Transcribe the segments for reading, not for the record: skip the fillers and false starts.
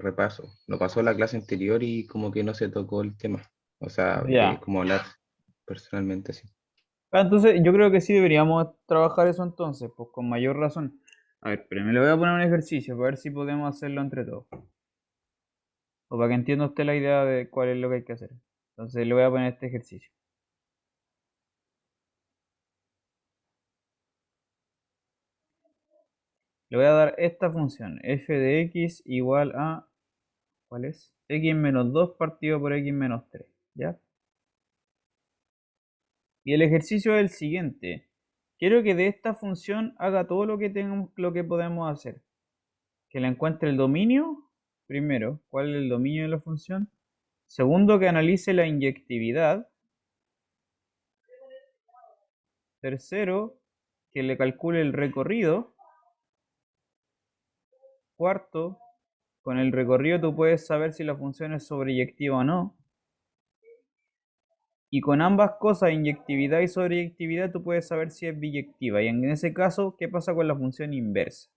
repaso. Lo pasó la clase anterior y como que no se tocó el tema. O sea, de Ya. cómo hablar personalmente, sí. Entonces yo creo que sí deberíamos trabajar eso entonces, pues con mayor razón. A ver, pero me le voy a poner un ejercicio para ver si podemos hacerlo entre todos. O para que entienda usted la idea de cuál es lo que hay que hacer. Entonces le voy a poner este ejercicio. Le voy a dar esta función, f de x igual a, ¿cuál es? X menos 2 partido por x menos 3, ¿ya? Y el ejercicio es el siguiente. Quiero que de esta función haga todo lo que lo que podemos hacer. Que le encuentre el dominio, primero, cuál es el dominio de la función. Segundo, que analice la inyectividad. Tercero, que le calcule el recorrido. Cuarto, con el recorrido tú puedes saber si la función es sobreyectiva o no. Y con ambas cosas, inyectividad y sobreyectividad, tú puedes saber si es biyectiva. Y en ese caso, ¿qué pasa con la función inversa?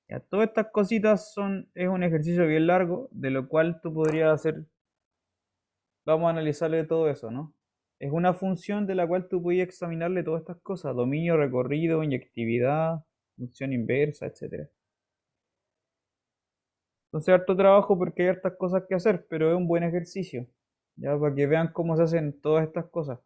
Ya, todas estas cositas es un ejercicio bien largo, de lo cual tú podrías hacer, vamos a analizarle todo eso, ¿no? Es una función de la cual tú puedes examinarle todas estas cosas, dominio, recorrido, inyectividad, función inversa, etcétera. Entonces, harto trabajo porque hay hartas cosas que hacer, pero es un buen ejercicio, ya para que vean cómo se hacen todas estas cosas.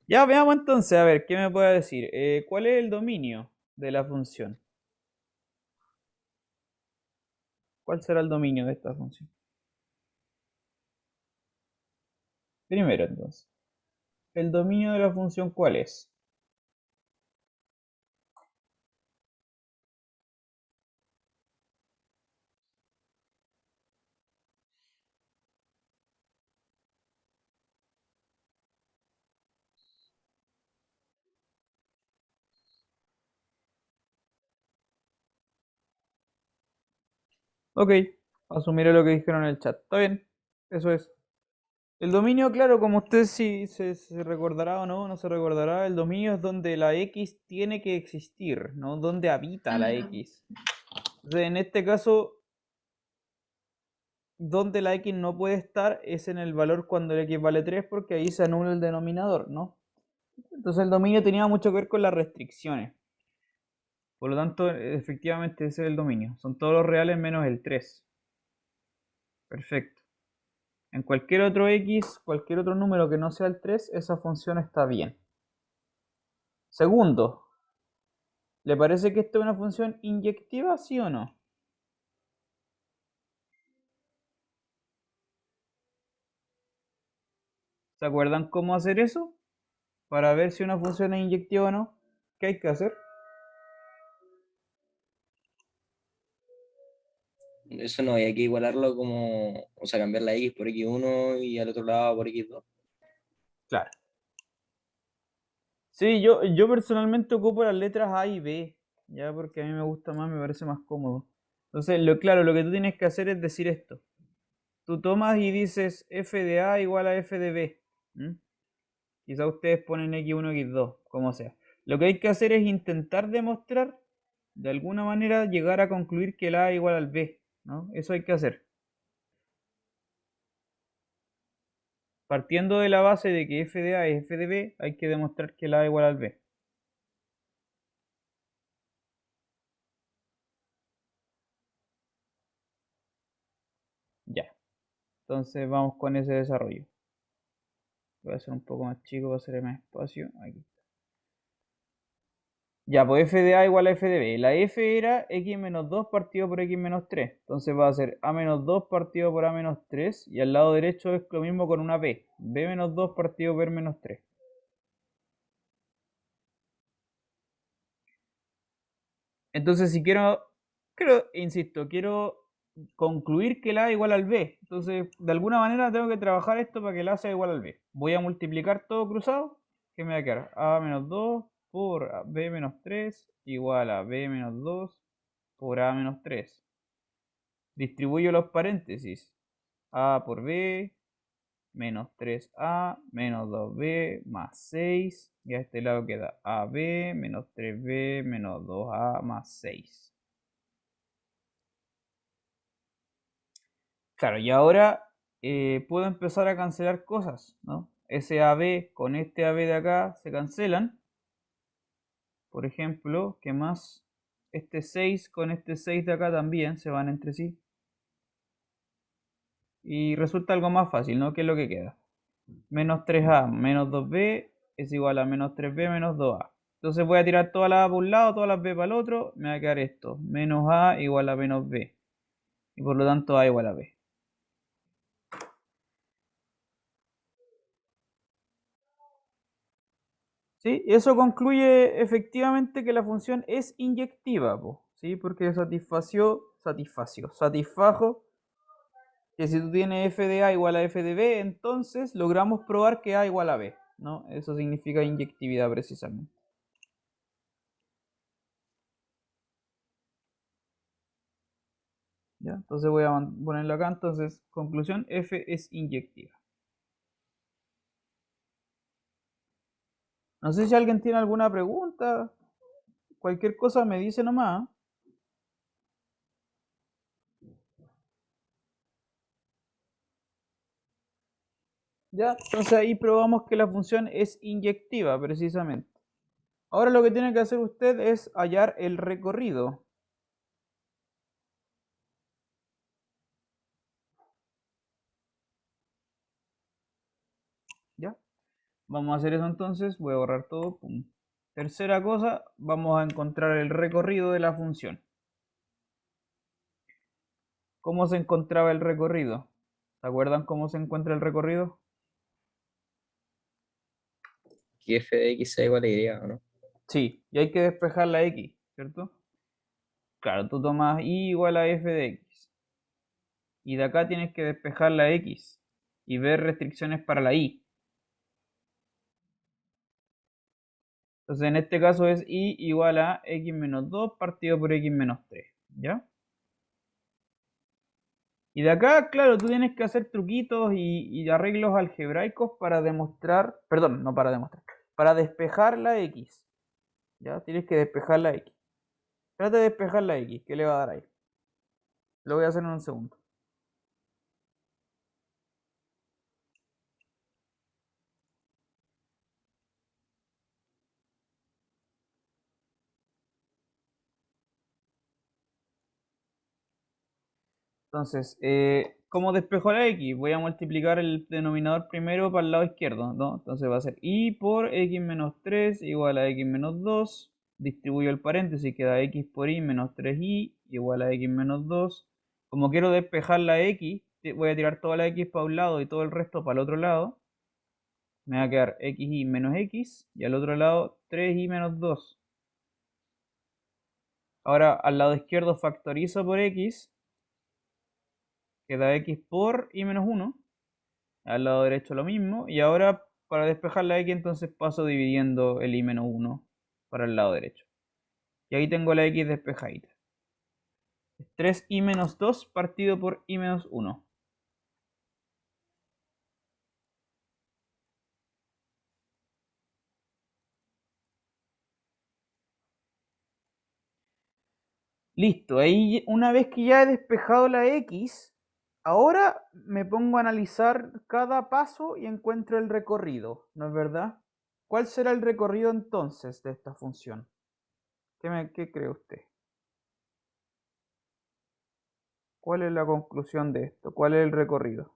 Ya veamos entonces, a ver, ¿qué me puede decir? ¿Cuál es el dominio de la función? ¿Cuál será el dominio de esta función? Primero, entonces, ¿el dominio de la función cuál es? Ok, asumiré lo que dijeron en el chat. Está bien, eso es. El dominio, claro, como usted si se recordará o no, no se recordará, el dominio es donde la X tiene que existir, ¿no? Donde habita la X. Entonces, en este caso, donde la X no puede estar es en el valor cuando el X vale 3 porque ahí se anula el denominador, ¿no? Entonces el dominio tenía mucho que ver con las restricciones. Por lo tanto, efectivamente ese es el dominio. Son todos los reales menos el 3. Perfecto. En cualquier otro X, cualquier otro número que no sea el 3, esa función está bien. Segundo, ¿le parece que esta es una función inyectiva, sí o no? ¿Se acuerdan cómo hacer eso? Para ver si una función es inyectiva o no. ¿Qué hay que hacer? Eso no había que igualarlo como, o sea, cambiar la X por X1 y al otro lado por X2. Claro. Sí, yo personalmente ocupo las letras A y B, ya porque a mí me gusta más, me parece más cómodo. Entonces, claro, lo que tú tienes que hacer es decir esto. Tú tomas y dices f de A igual a f de B. ¿Mm? Quizá ustedes ponen x1, x2, como sea. Lo que hay que hacer es intentar demostrar, de alguna manera, llegar a concluir que el A es igual al B, ¿no? Eso hay que hacer. Partiendo de la base de que f de A es f de B, hay que demostrar que el A es igual al B. Ya. Entonces vamos con ese desarrollo. Voy a hacer un poco más chico para hacer más espacio. Aquí. Ya, pues f de a igual a f de b. La f era x menos 2 partido por x menos 3. Entonces va a ser a menos 2 partido por a menos 3. Y al lado derecho es lo mismo con una b. b menos 2 partido por b menos 3. Entonces si insisto, quiero concluir que el a es igual al b. Entonces de alguna manera tengo que trabajar esto para que el a sea igual al b. Voy a multiplicar todo cruzado. ¿Qué me va a quedar? A menos 2 por b menos 3 igual a b menos 2 por a menos 3. Distribuyo los paréntesis. A por B, menos 3a, menos 2b, más 6. Y a este lado queda ab, menos 3b, menos 2a, más 6. Claro, y ahora puedo empezar a cancelar cosas, ¿no? Ese AB con este AB de acá se cancelan. Por ejemplo, ¿qué más? Este 6 con este 6 de acá también se van entre sí. Y resulta algo más fácil, ¿no? ¿Qué es lo que queda? Menos 3a menos 2b es igual a menos 3b menos 2a. Entonces voy a tirar todas las a por un lado, todas las b para el otro. Me va a quedar esto. Menos a igual a menos b. Y por lo tanto a igual a b. ¿Sí? Eso concluye efectivamente que la función es inyectiva, po, ¿sí? Porque satisfajo que si tú tienes f de a igual a f de b, entonces logramos probar que a igual a b, ¿no? Eso significa inyectividad precisamente. ¿Ya? Entonces voy a ponerlo acá, entonces, conclusión, f es inyectiva. No sé si alguien tiene alguna pregunta, cualquier cosa me dice nomás. Ya, entonces ahí probamos que la función es inyectiva precisamente. Ahora lo que tiene que hacer usted es hallar el recorrido. ¿Ya? Vamos a hacer eso entonces. Voy a borrar todo. Pum. Tercera cosa, vamos a encontrar el recorrido de la función. ¿Cómo se encontraba el recorrido? ¿Se acuerdan cómo se encuentra el recorrido? Que f de x sea igual a y, ¿no? Sí, y hay que despejar la x, ¿cierto? Claro, tú tomas y igual a f de x. Y de acá tienes que despejar la x y ver restricciones para la y. Entonces en este caso es y igual a x menos 2 partido por x menos 3. ¿Ya? Y de acá, claro, tú tienes que hacer truquitos y arreglos algebraicos para demostrar, perdón, no para demostrar, para despejar la x. ¿Ya? Tienes que despejar la x. Trata de despejar la x, ¿qué le va a dar ahí? Lo voy a hacer en un segundo. Entonces, ¿cómo despejo la x? Voy a multiplicar el denominador primero para el lado izquierdo, ¿no? Entonces va a ser y por x menos 3 igual a x menos 2. Distribuyo el paréntesis, queda x por y menos 3y igual a x menos 2. Como quiero despejar la x, voy a tirar toda la x para un lado y todo el resto para el otro lado. Me va a quedar xy menos x y al otro lado 3y menos 2. Ahora al lado izquierdo factorizo por x, queda x por y menos 1. Al lado derecho lo mismo. Y ahora para despejar la x entonces paso dividiendo el i-1 para el lado derecho. Y ahí tengo la x despejadita. 3i-2 partido por i-1. Listo, ahí una vez que ya he despejado la x, ahora me pongo a analizar cada paso y encuentro el recorrido, ¿no es verdad? ¿Cuál será el recorrido entonces de esta función? ¿Qué cree usted? ¿Cuál es la conclusión de esto? ¿Cuál es el recorrido?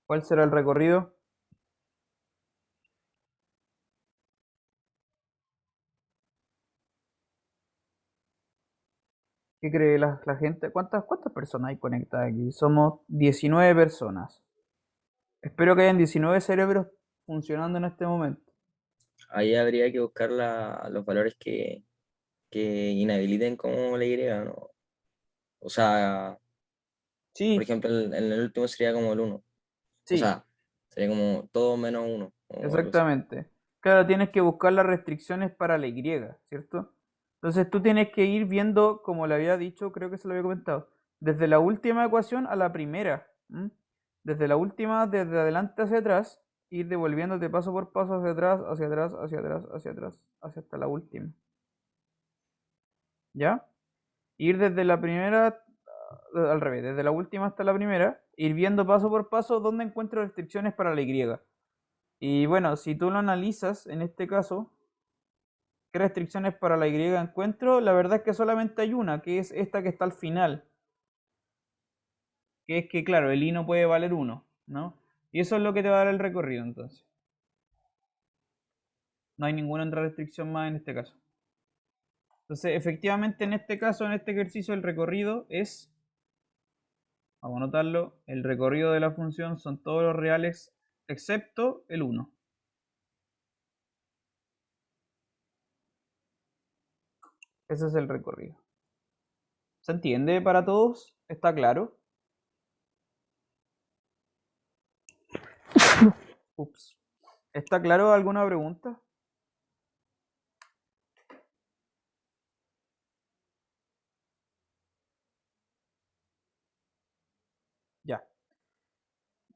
¿Cuál será el recorrido? ¿Qué cree la gente? ¿Cuántas personas hay conectadas aquí? Somos 19 personas. Espero que hayan 19 cerebros funcionando en este momento. Ahí habría que buscar los valores que inhabiliten como la y, ¿no? O sea, por Sí, ejemplo, en el último sería como el uno. O sí, sea, sería como todo menos uno o algo así. exactamente. Claro, tienes que buscar las restricciones para la Y, ¿cierto? Entonces tú tienes que ir viendo, como le había dicho, creo que se lo había comentado, desde la última ecuación a la primera. Desde la última, desde adelante hacia atrás, ir devolviéndote paso por paso hacia atrás, hacia atrás, hacia atrás, hacia atrás, hacia hasta la última. ¿Ya? Ir desde la primera, al revés, desde la última hasta la primera, ir viendo paso por paso dónde encuentro restricciones para la Y. Y bueno, si tú lo analizas, en este caso, ¿qué restricciones para la Y encuentro? La verdad es que solamente hay una, que es esta que está al final. Que es que, claro, el I no puede valer 1, ¿no? Y eso es lo que te va a dar el recorrido, entonces. No hay ninguna otra restricción más en este caso. Entonces, efectivamente, en este caso, en este ejercicio, el recorrido es, vamos a anotarlo, el recorrido de la función son todos los reales excepto el 1. Ese es el recorrido. ¿Se entiende para todos? ¿Está claro? Ups. ¿Está claro alguna pregunta? Ya.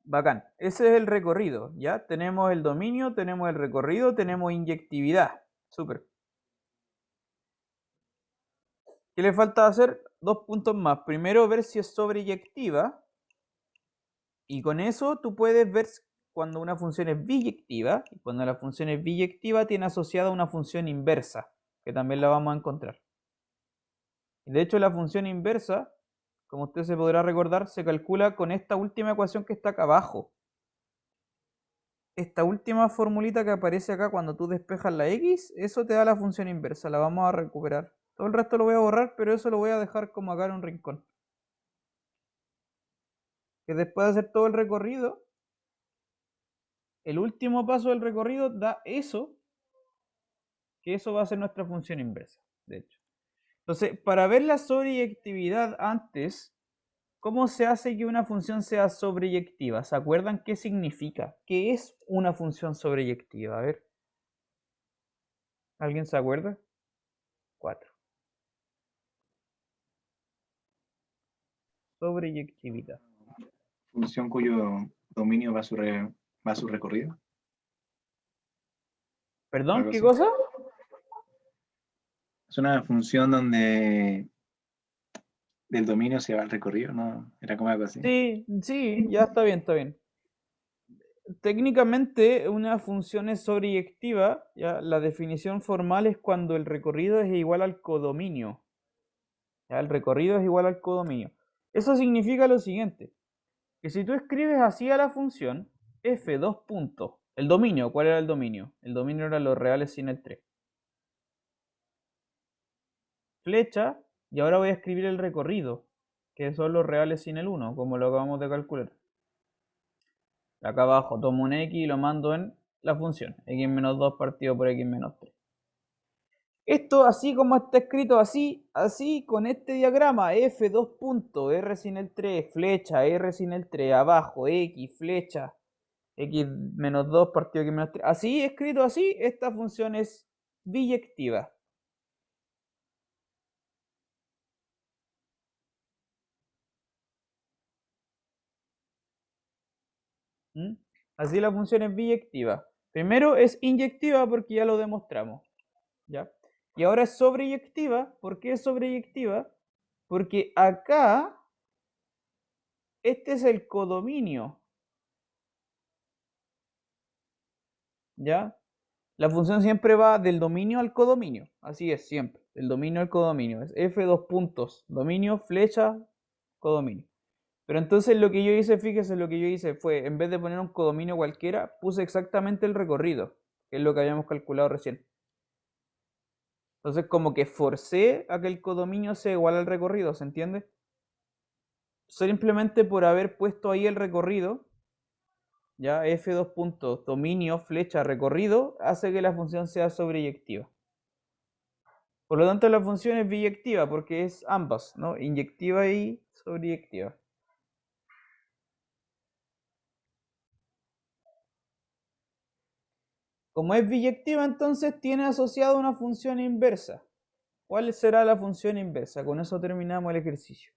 Bacán. Ese es el recorrido, ¿ya? Tenemos el dominio, tenemos el recorrido, tenemos inyectividad. Súper. ¿Qué le falta hacer? 2 puntos más. Primero, ver si es sobreyectiva. Y con eso tú puedes ver cuando una función es biyectiva. Y cuando la función es biyectiva tiene asociada una función inversa, que también la vamos a encontrar. Y de hecho, la función inversa, como usted se podrá recordar, se calcula con esta última ecuación que está acá abajo. Esta última formulita que aparece acá cuando tú despejas la x, eso te da la función inversa, la vamos a recuperar. Todo el resto lo voy a borrar, pero eso lo voy a dejar como acá en un rincón. Que después de hacer todo el recorrido, el último paso del recorrido da eso, que eso va a ser nuestra función inversa, de hecho. Entonces, para ver la sobreyectividad antes, ¿cómo se hace que una función sea sobreyectiva? ¿Se acuerdan qué significa? ¿Qué es una función sobreyectiva? A ver. ¿Alguien se acuerda? 4. Sobreyectividad. Función cuyo dominio va a su recorrido. ¿Perdón? ¿Qué cosa? Es una función donde del dominio se va al recorrido, ¿no? Era como algo así. Sí, ya está bien, está bien. Técnicamente una función es sobreyectiva, ¿ya? La definición formal es cuando el recorrido es igual al codominio. ¿Ya? El recorrido es igual al codominio. Eso significa lo siguiente, que si tú escribes así a la función, f2 puntos, el dominio, ¿cuál era el dominio? El dominio era los reales sin el 3. Flecha, y ahora voy a escribir el recorrido, que son los reales sin el 1, como lo acabamos de calcular. Acá abajo tomo un x y lo mando en la función, x menos 2 partido por x menos 3. Esto así como está escrito así, con este diagrama, f2 punto, r sin el 3, flecha, r sin el 3, abajo, x, flecha, x menos 2 partido x menos 3. Así, escrito así, esta función es biyectiva. Así la función es biyectiva. Primero es inyectiva porque ya lo demostramos. ¿Ya? Y ahora es sobreyectiva. ¿Por qué es sobreyectiva? Porque acá este es el codominio. ¿Ya? La función siempre va del dominio al codominio. Así es, siempre. Del dominio al codominio. Es F2 puntos. Dominio, flecha, codominio. Pero entonces lo que yo hice, fíjese, lo que yo hice fue, en vez de poner un codominio cualquiera, puse exactamente el recorrido, que es lo que habíamos calculado recién. Entonces como que forcé a que el codominio sea igual al recorrido, ¿se entiende? Simplemente por haber puesto ahí el recorrido, ya f2 puntos, dominio, flecha, recorrido, hace que la función sea sobreyectiva. Por lo tanto la función es biyectiva porque es ambas, ¿no? Inyectiva y sobreyectiva. Como es biyectiva, entonces tiene asociada una función inversa. ¿Cuál será la función inversa? Con eso terminamos el ejercicio.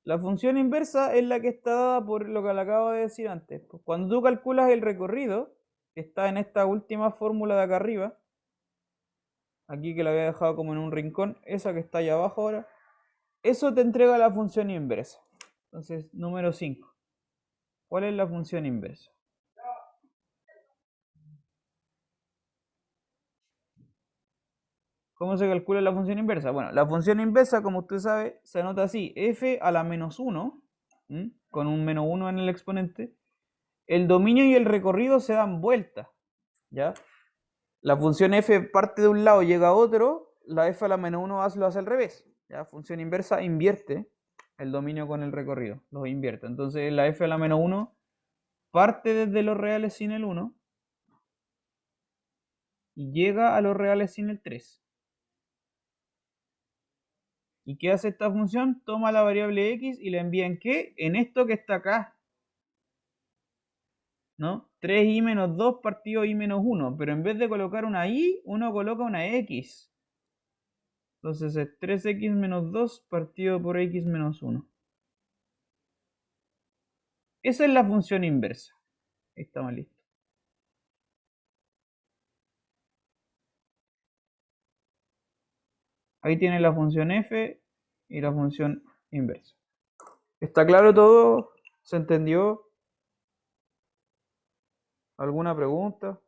La función inversa es la que está dada por lo que le acabo de decir antes. Pues cuando tú calculas el recorrido, que está en esta última fórmula de acá arriba, aquí que la había dejado como en un rincón, esa que está allá abajo ahora, eso te entrega la función inversa. Entonces, número 5. ¿Cuál es la función inversa? ¿Cómo se calcula la función inversa? Bueno, la función inversa, como usted sabe, se anota así: f a la menos 1, con un menos 1 en el exponente. El dominio y el recorrido se dan vuelta, ¿ya? La función f parte de un lado, llega a otro, la f a la menos 1 lo hace al revés, ¿ya? Función inversa invierte el dominio con el recorrido, los invierte. Entonces la f a la menos 1 parte desde los reales sin el 1 y llega a los reales sin el 3. ¿Y qué hace esta función? Toma la variable x y la envía ¿en qué? En esto que está acá, ¿no? 3i menos 2 partido i menos 1, pero en vez de colocar una i, uno coloca una x. Entonces es 3x menos 2 partido por x menos 1. Esa es la función inversa. Estamos listos. Ahí tiene la función f y la función inversa. ¿Está claro todo? ¿Se entendió? ¿Alguna pregunta?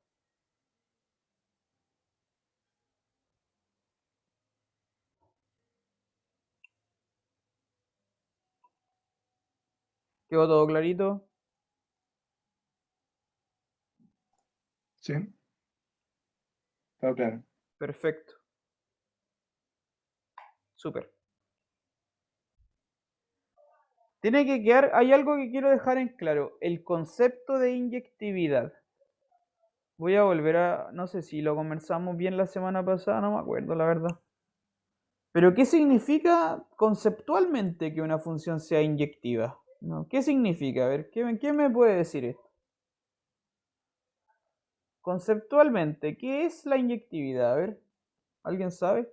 ¿Quedó todo clarito? Sí, todo claro. Perfecto. Súper. Tiene que quedar, hay algo que quiero dejar en claro, el concepto de inyectividad. Voy a volver a, no sé si lo conversamos bien la semana pasada, no me acuerdo la verdad. Pero ¿qué significa conceptualmente que una función sea inyectiva? ¿No? ¿Qué significa? A ver, ¿qué me puede decir esto? Conceptualmente, ¿qué es la inyectividad? A ver, ¿alguien sabe?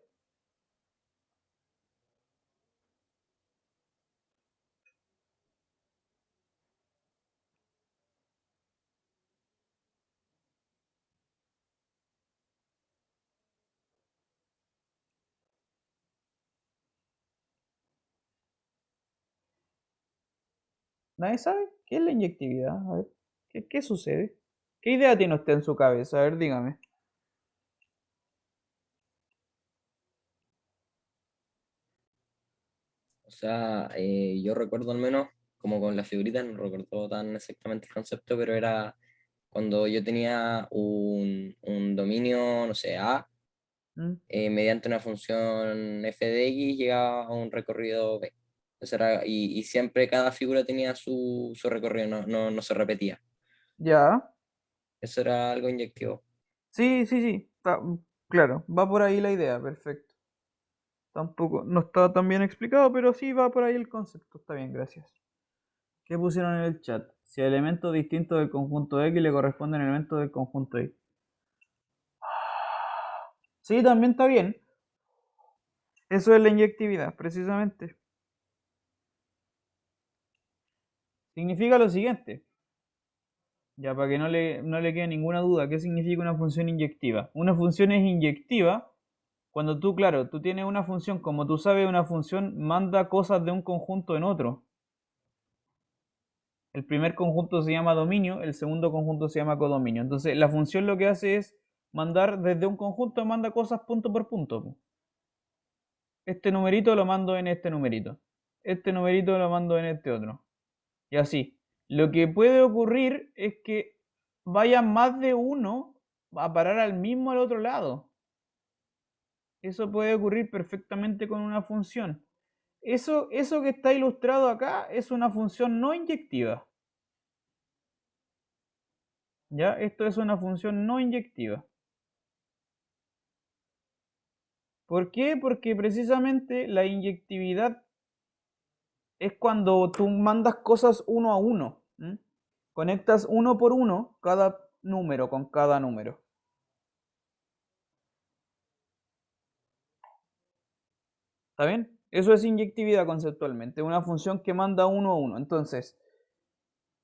¿Nadie sabe? ¿Qué es la inyectividad? A ver, ¿qué sucede? ¿Qué idea tiene usted en su cabeza? A ver, dígame. O sea, yo recuerdo al menos, como con las figuritas, no recuerdo tan exactamente el concepto, pero era cuando yo tenía un dominio, no sé, A, ¿Mm? mediante una función f de x llegaba a un recorrido b. Eso era, y siempre cada figura tenía su recorrido, no se repetía. Ya. Eso era algo inyectivo. Sí, sí, sí. Claro, va por ahí la idea, perfecto. Tampoco, no está tan bien explicado, pero sí va por ahí el concepto. Está bien, gracias. ¿Qué pusieron en el chat? Si a elementos distintos del conjunto X le corresponden elementos del conjunto Y. Sí, también está bien. Eso es la inyectividad, precisamente. Significa lo siguiente. Ya, para que no le quede ninguna duda, ¿qué significa una función inyectiva? Una función es inyectiva cuando tú, claro, tú tienes una función, como tú sabes, una función manda cosas de un conjunto en otro. El primer conjunto se llama dominio, el segundo conjunto se llama codominio. Entonces, la función lo que hace es mandar desde un conjunto, manda cosas punto por punto. Este numerito lo mando en este numerito. Este numerito lo mando en este otro. Y así. Lo que puede ocurrir es que vayan más de uno a parar al mismo al otro lado. Eso puede ocurrir perfectamente con una función. Eso que está ilustrado acá es una función no inyectiva. ¿Ya? Esto es una función no inyectiva. ¿Por qué? Porque precisamente la inyectividad es cuando tú mandas cosas uno a uno. Conectas uno por uno, número con cada número. ¿Está bien? Eso es inyectividad conceptualmente, una función que manda 1 a 1. Entonces,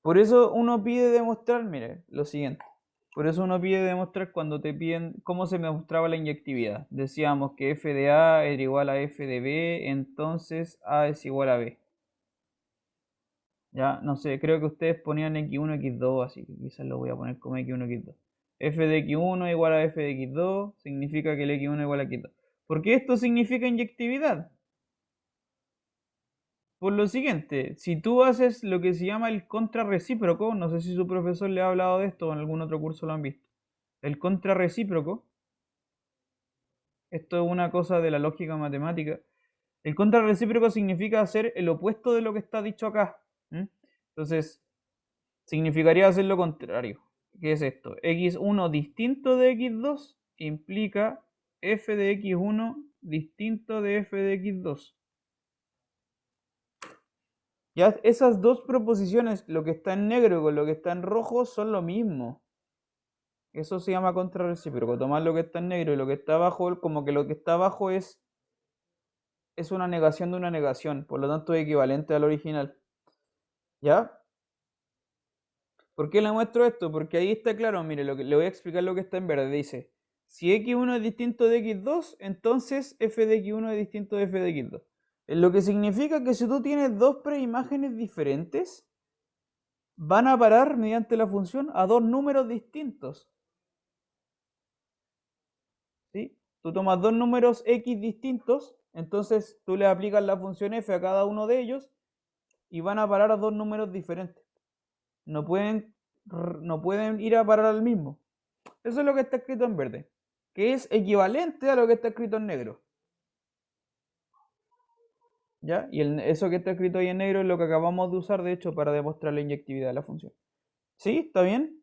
por eso uno pide demostrar, mire, lo siguiente. Por eso uno pide demostrar cuando te piden cómo se demostraba la inyectividad. Decíamos que f de A era igual a f de B, entonces A es igual a B. Ya, no sé, creo que ustedes ponían x1, x2, así que quizás lo voy a poner como x1, x2. F de x1 igual a f de x2 significa que el x1 igual a x2. ¿Por qué esto significa inyectividad? Por lo siguiente, si tú haces lo que se llama el contrarrecíproco, no sé si su profesor le ha hablado de esto o en algún otro curso lo han visto. El contrarrecíproco, esto es una cosa de la lógica matemática. El contrarrecíproco significa hacer el opuesto de lo que está dicho acá. Entonces, significaría hacer lo contrario. ¿Qué es esto? x1 distinto de x2 implica f de x1 distinto de f de x2. Ya esas dos proposiciones, lo que está en negro con lo que está en rojo, son lo mismo. Eso se llama contrarrecíproco. Tomar lo que está en negro y lo que está abajo, como que lo que está abajo es una negación de una negación. Por lo tanto, es equivalente al original. ¿Ya? ¿Por qué le muestro esto? Porque ahí está claro, mire, le voy a explicar lo que está en verde. Dice, si x1 es distinto de x2, entonces f de x1 es distinto de f de x2. Lo que significa que si tú tienes dos preimágenes diferentes, van a parar mediante la función a dos números distintos. ¿Sí? Tú tomas dos números x distintos, entonces tú le aplicas la función f a cada uno de ellos y van a parar a dos números diferentes. No pueden ir a parar al mismo. Eso es lo que está escrito en verde, que es equivalente a lo que está escrito en negro. ¿Ya? Y eso que está escrito ahí en negro es lo que acabamos de usar, de hecho, para demostrar la inyectividad de la función. ¿Sí? ¿Está bien?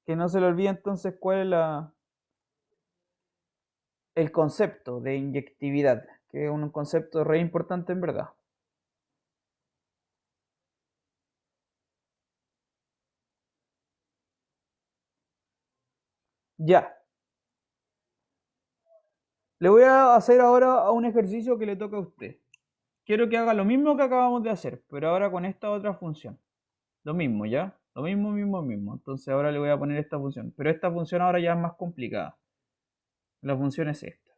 Que no se le olvide entonces cuál es el concepto de inyectividad, que es un concepto re importante en verdad. Ya. Le voy a hacer ahora un ejercicio que le toca a usted. Quiero que haga lo mismo que acabamos de hacer, pero ahora con esta otra función. Lo mismo, ¿ya? Lo mismo, mismo, mismo. Entonces ahora le voy a poner esta función. Pero esta función ahora ya es más complicada. La función es esta.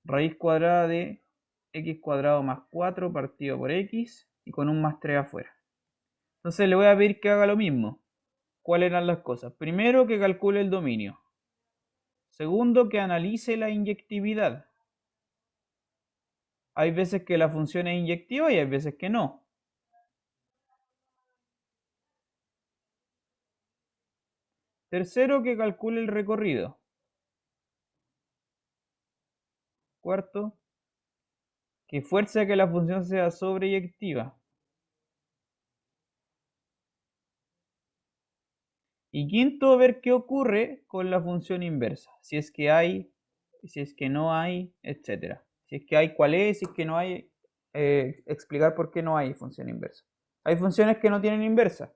Raíz cuadrada de x cuadrado más 4 partido por x y con un más 3 afuera. Entonces le voy a pedir que haga lo mismo. ¿Cuáles eran las cosas? Primero, que calcule el dominio. Segundo, que analice la inyectividad. Hay veces que la función es inyectiva y hay veces que no. Tercero, que calcule el recorrido. Cuarto, que fuerce a que la función sea sobreyectiva. Y quinto, ver qué ocurre con la función inversa. Si es que hay, si es que no hay, etc. Si es que hay, cuál es, si es que no hay, explicar por qué no hay función inversa. Hay funciones que no tienen inversa.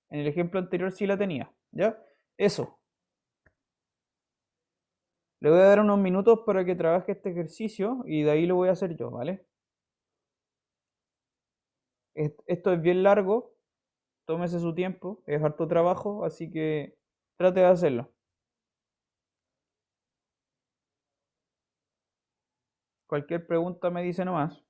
En el ejemplo anterior sí la tenía. ¿Ya? Eso. Le voy a dar unos minutos para que trabaje este ejercicio y de ahí lo voy a hacer yo, ¿vale? Esto es bien largo, tómese su tiempo, es harto trabajo, así que trate de hacerlo. Cualquier pregunta me dice nomás.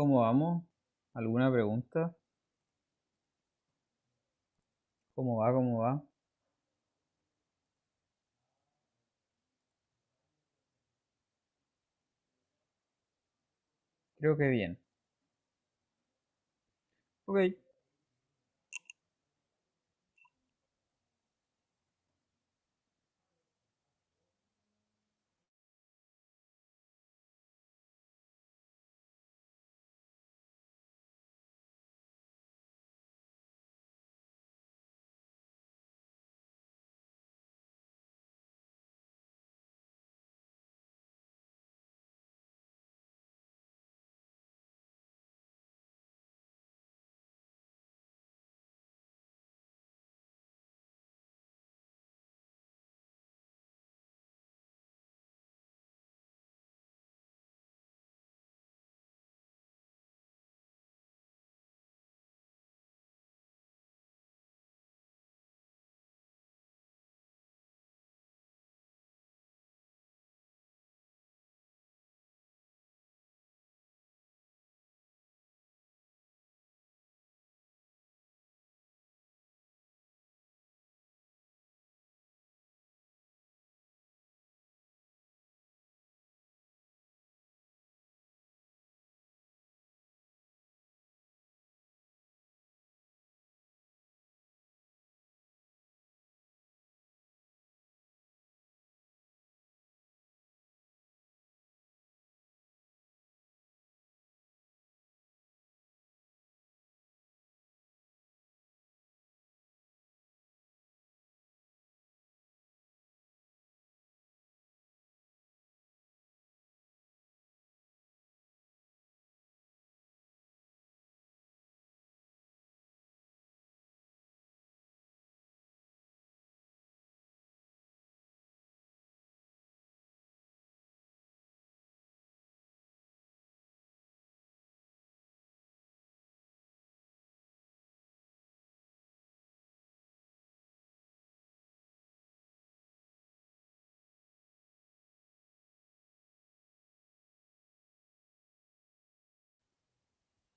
¿Cómo vamos? ¿Alguna pregunta? ¿Cómo va? ¿Cómo va? Creo que bien. Ok.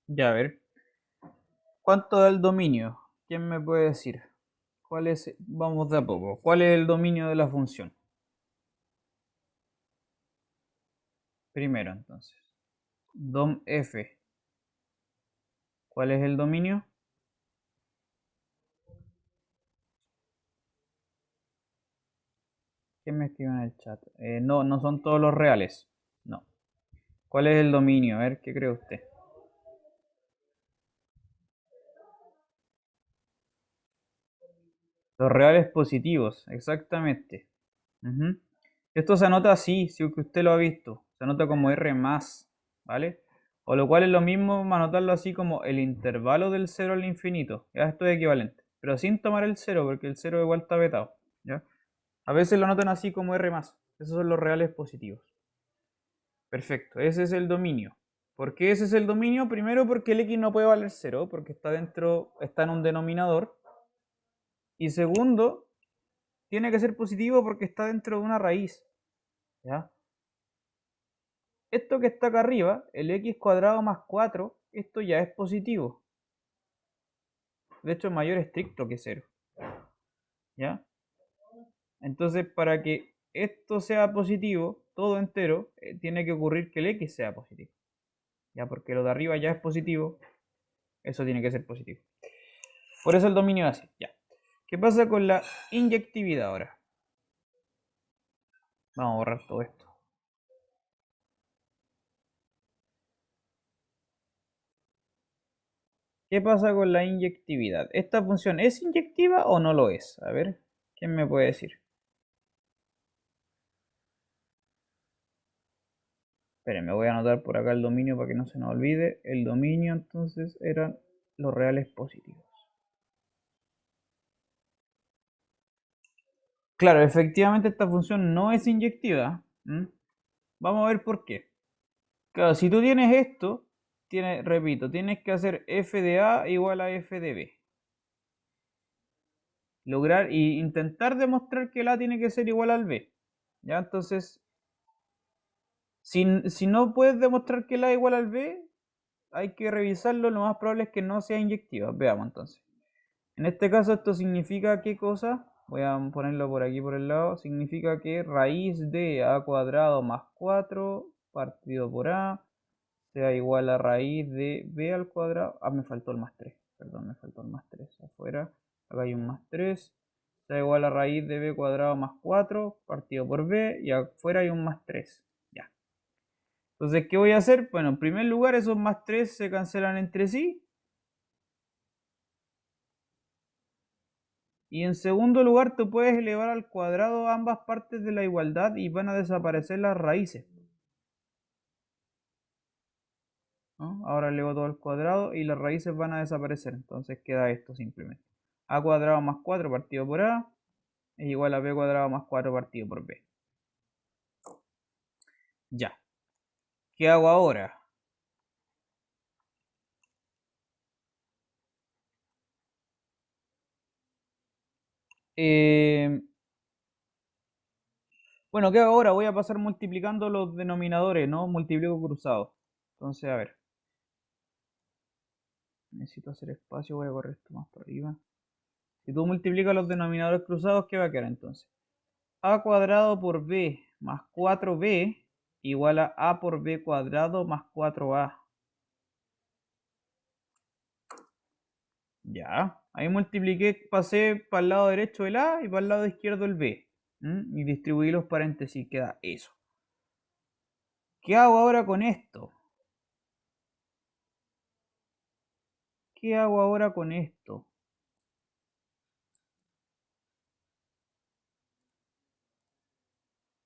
Ya, a ver. ¿Cuánto da el dominio? ¿Quién me puede decir? ¿Cuál es? Vamos de a poco. ¿Cuál es el dominio de la función? Primero, entonces. Dom f. ¿Cuál es el dominio? ¿Quién me escribe en el chat? No, no son todos los reales. No. ¿Cuál es el dominio? A ver, ¿qué cree usted? Los reales positivos, exactamente. Ujú. Esto se anota así, si usted lo ha visto. Se anota como R más, ¿vale? O lo cual es lo mismo anotarlo así como el intervalo del 0 al infinito. Ya esto es equivalente. Pero sin tomar el 0, porque el 0 igual está vetado. ¿Ya? A veces lo anotan así como R más. Esos son los reales positivos. Perfecto, ese es el dominio. ¿Por qué ese es el dominio? Primero porque el x no puede valer 0, porque está dentro, está en un denominador. Y segundo, tiene que ser positivo porque está dentro de una raíz. ¿Ya? Esto que está acá arriba, el x cuadrado más 4, esto ya es positivo. De hecho, es mayor estricto que 0. ¿Ya? Entonces, para que esto sea positivo, todo entero, tiene que ocurrir que el x sea positivo. ¿Ya? Porque lo de arriba ya es positivo, eso tiene que ser positivo. Por eso el dominio es así. Ya. ¿Qué pasa con la inyectividad ahora? Vamos a borrar todo esto. ¿Qué pasa con la inyectividad? ¿Esta función es inyectiva o no lo es? A ver, ¿quién me puede decir? Esperen, me voy a anotar por acá el dominio para que no se nos olvide. El dominio entonces eran los reales positivos. Claro, efectivamente esta función no es inyectiva. Vamos a ver por qué. Claro, si tú tienes esto, repito, tienes que hacer f de a igual a f de b. Lograr y intentar demostrar que el a tiene que ser igual al b. ¿Ya? Entonces, si no puedes demostrar que el a es igual al b, hay que revisarlo, lo más probable es que no sea inyectiva. Veamos entonces. En este caso esto significa ¿qué cosa? Voy a ponerlo por aquí por el lado. Significa que raíz de a cuadrado más 4 partido por a sea igual a raíz de b al cuadrado. Ah, me faltó el más 3. Perdón, me faltó el más 3. Afuera, acá hay un más 3. Sea igual a raíz de b cuadrado más 4 partido por b. Y afuera hay un más 3. Ya. Entonces, ¿qué voy a hacer? Bueno, en primer lugar, esos más 3 se cancelan entre sí. Y en segundo lugar, tú puedes elevar al cuadrado ambas partes de la igualdad y van a desaparecer las raíces, ¿no? Ahora elevo todo al cuadrado y las raíces van a desaparecer. Entonces queda esto simplemente. A cuadrado más 4 partido por a es igual a b cuadrado más 4 partido por b. Ya. ¿Qué hago ahora? Bueno, ¿qué hago ahora? Voy a pasar multiplicando los denominadores, ¿no? Multiplico cruzado. Entonces, a ver. Necesito hacer espacio, voy a correr esto más para arriba. Si tú multiplicas los denominadores cruzados, ¿qué va a quedar entonces? A cuadrado por b más 4b igual a por b cuadrado más 4a. Ya, ahí multipliqué, pasé para el lado derecho el a y para el lado izquierdo el b. Y distribuí los paréntesis, queda eso. ¿Qué hago ahora con esto? ¿Qué hago ahora con esto?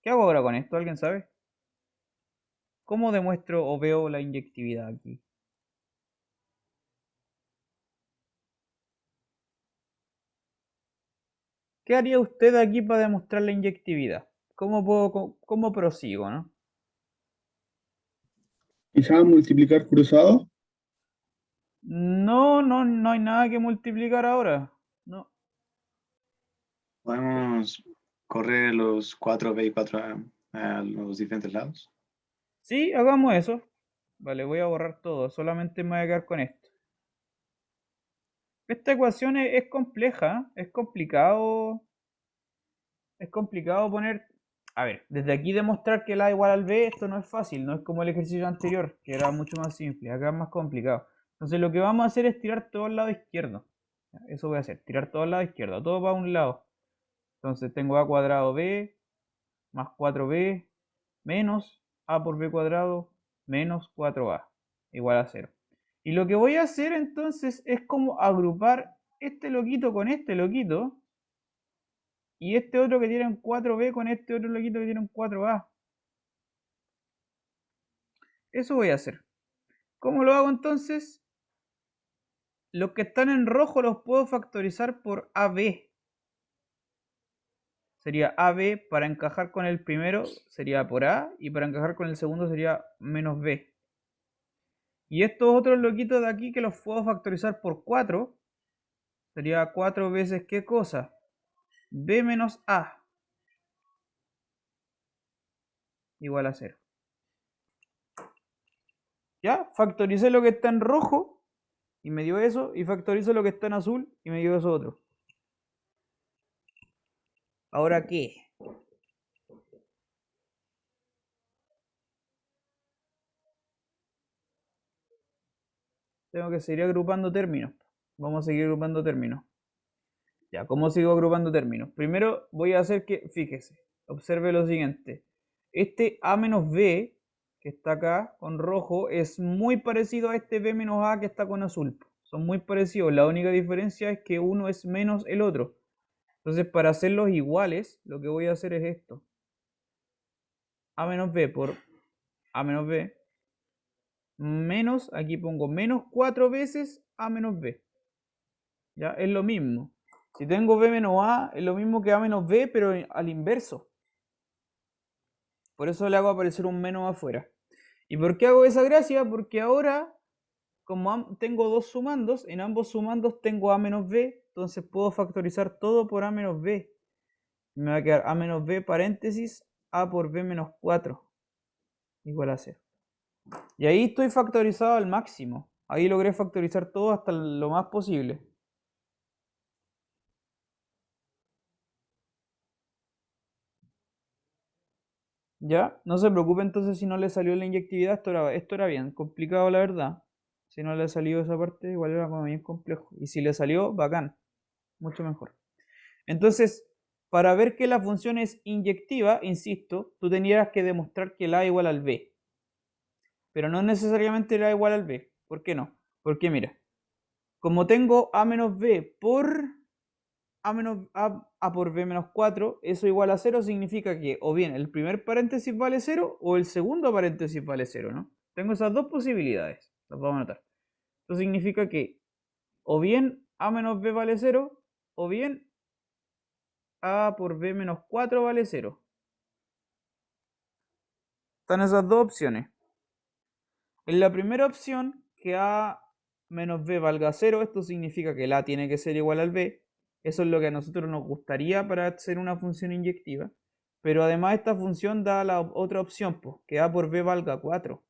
¿Qué hago ahora con esto? ¿Alguien sabe? ¿Cómo demuestro o veo la inyectividad aquí? ¿Qué haría usted aquí para demostrar la inyectividad? ¿Cómo prosigo, no? Quizás multiplicar cruzado. No hay nada que multiplicar ahora. No. Podemos correr los 4b y 4a a los diferentes lados. Sí, hagamos eso. Vale, voy a borrar todo. Solamente me voy a quedar con esto. Esta ecuación es compleja. Es complicado. Es complicado poner. A ver, desde aquí demostrar que el a igual al b, esto no es fácil. No es como el ejercicio anterior, que era mucho más simple. Acá es más complicado. Entonces lo que vamos a hacer es tirar todo al lado izquierdo. Eso voy a hacer. Tirar todo al lado izquierdo. Todo para un lado. Entonces tengo a cuadrado b más 4b menos a por b cuadrado menos 4a igual a 0. Y lo que voy a hacer entonces es como agrupar este loquito con este loquito y este otro que tiene un 4b con este otro loquito que tiene un 4a. Eso voy a hacer. ¿Cómo lo hago entonces? Los que están en rojo los puedo factorizar por AB. Sería AB para encajar con el primero sería por A y para encajar con el segundo sería menos B. Y estos otros loquitos de aquí que los puedo factorizar por 4 sería 4 veces ¿qué cosa? B menos A igual a 0. ¿Ya? Factoricé lo que está en rojo y me dio eso, y factorizo lo que está en azul y me dio eso otro. ¿Ahora qué? Tengo que seguir agrupando términos. Vamos a seguir agrupando términos. Ya, ¿cómo sigo agrupando términos? Primero voy a hacer que, fíjese, observe lo siguiente. Este A menos B, que está acá con rojo, es muy parecido a este B menos A que está con azul. Son muy parecidos. La única diferencia es que uno es menos el otro. Entonces, para hacerlos iguales, lo que voy a hacer es esto. A menos B por A menos B. Menos, aquí pongo menos 4 veces A menos B. Ya, es lo mismo. Si tengo B menos A, es lo mismo que A menos B, pero al inverso. Por eso le hago aparecer un menos afuera. ¿Y por qué hago esa gracia? Porque ahora, como tengo dos sumandos, en ambos sumandos tengo A menos B, entonces puedo factorizar todo por A menos B. Me va a quedar A menos B paréntesis A por B menos 4 igual a 0. Y ahí estoy factorizado al máximo. Ahí logré factorizar todo hasta lo más posible. ¿Ya? No se preocupe entonces si no le salió la inyectividad. Esto era bien complicado, la verdad. Si no le salió esa parte, igual era como bien complejo. Y si le salió, bacán. Mucho mejor. Entonces, para ver que la función es inyectiva, insisto, tú tendrías que demostrar que la A igual al B. Pero no necesariamente la A igual al B. ¿Por qué no? Porque mira, como tengo A menos B por A por B menos 4, eso igual a 0 significa que o bien el primer paréntesis vale 0 o el segundo paréntesis vale 0, ¿no? Tengo esas dos posibilidades, las vamos a anotar. Eso significa que o bien A menos B vale 0 o bien A por B menos 4 vale 0. Están esas dos opciones. En la primera opción, que A menos B valga 0, esto significa que el A tiene que ser igual al B. Eso es lo que a nosotros nos gustaría para hacer una función inyectiva. Pero además esta función da la otra opción, pues, que A por B valga 4.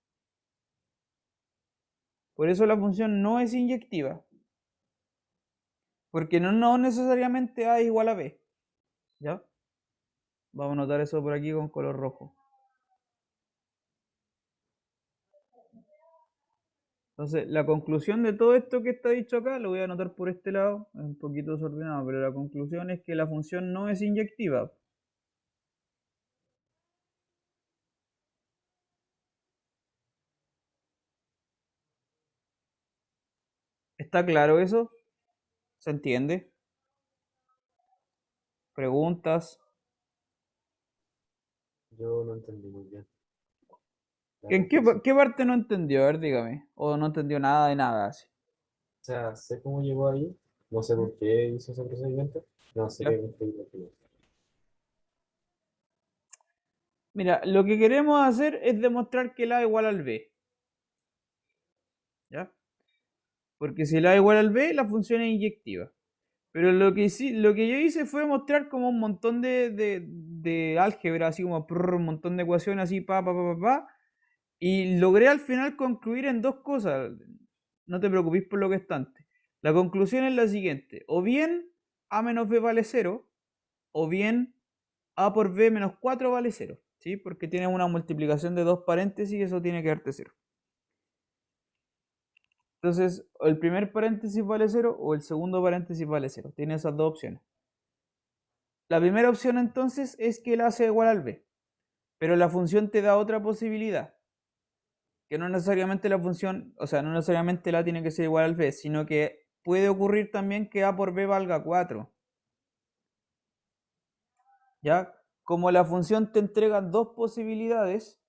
Por eso la función no es inyectiva. Porque no necesariamente A es igual a B. ¿Ya? Vamos a anotar eso por aquí con color rojo. Entonces, la conclusión de todo esto que está dicho acá, lo voy a anotar por este lado, es un poquito desordenado, pero la conclusión es que la función no es inyectiva. ¿Está claro eso? ¿Se entiende? ¿Preguntas? Yo no entendí muy bien. La ¿En conclusión. qué parte no entendió? A ver, dígame. O no entendió nada de nada así. O sea, sé cómo llegó ahí, no sé por qué hizo ese procedimiento, no sé ¿Ya? qué construir al final. Mira, lo que queremos hacer es demostrar que la A igual al B. ¿Ya? Porque si la A igual al B, la función es inyectiva. Pero lo que yo hice fue mostrar como un montón de álgebra, así como un montón de ecuaciones, así, y logré al final concluir en dos cosas. No te preocupes por lo que está antes. La conclusión es la siguiente. O bien A menos B vale 0, o bien A por B menos 4 vale 0. ¿Sí? Porque tienes una multiplicación de dos paréntesis y eso tiene que darte 0. Entonces, o el primer paréntesis vale 0 o el segundo paréntesis vale 0. Tiene esas dos opciones. La primera opción entonces es que el A sea igual al B. Pero la función te da otra posibilidad. Que no necesariamente la función, o sea, no necesariamente la A tiene que ser igual al B, sino que puede ocurrir también que A por B valga 4. ¿Ya? Como la función te entrega dos posibilidades,